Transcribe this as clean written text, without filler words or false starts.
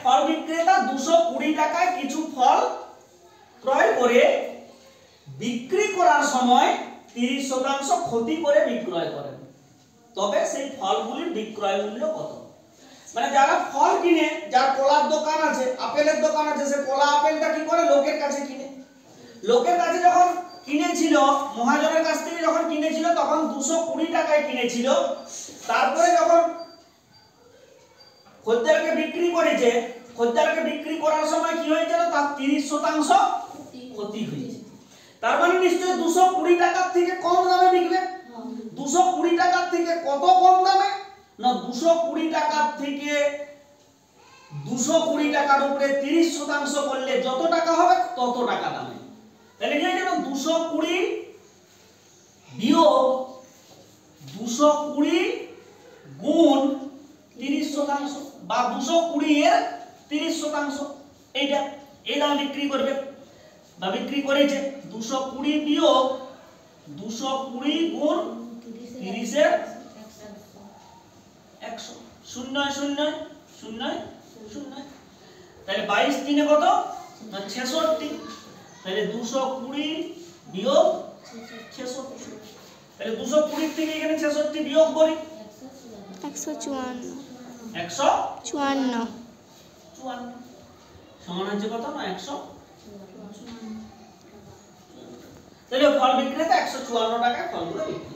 ফল বিক্রেতা 220 টাকায় কিছু ফল ক্রয় করে বিক্রি করার সময় 30% ক্ষতি করে বিক্রয় করেন, তবে সেই ফলগুলির বিক্রয় মূল্য কত? মানে যারা ফল কিনে, যার কলার দোকান আছে, আপেলের দোকান আছে, সে কলা আপেলটা কি করে লোকের কাছে কিনে। লোকের কাছে যখন কিনেছিল, মহাজনের কাছ থেকে যখন কিনেছিল তখন 220 টাকায় কিনেছিল। তারপরে যখন খদ্দেরকে বিক্রি করেছে, খদ্দেরকে বিক্রি করার সময় কি হয়েছিল, তার 30% ক্ষতি হয়েছে। তার মানে নিশ্চয়ই 220 টাকার থেকে কম দামে বিকবে। 220 টাকার থেকে কত কম দামে না, 220 টাকার থেকে 220 টাকার উপরে 30% করলে যত টাকা হবে তত টাকা দামে। তাহলে কি হয়ে গেল, 220 বিয়োগ 220 গুণ 30% বা 220 এর 30%, এইটা এই দামে বিক্রি করবে বা বিক্রি করেছে। 220 বিয়োগ 220 গুণ 30 এর 100, 0 0 0 0, তাহলে 22 3 কত না 66। তাহলে 220 বিয়োগ 66, তাহলে 220 থেকে এখানে 66 বিয়োগ করি 154 154 সমান হচ্ছে কত না 100। তাহলে ফল বিক্রেতা 154 টাকায় ফলগুলো বিক্রি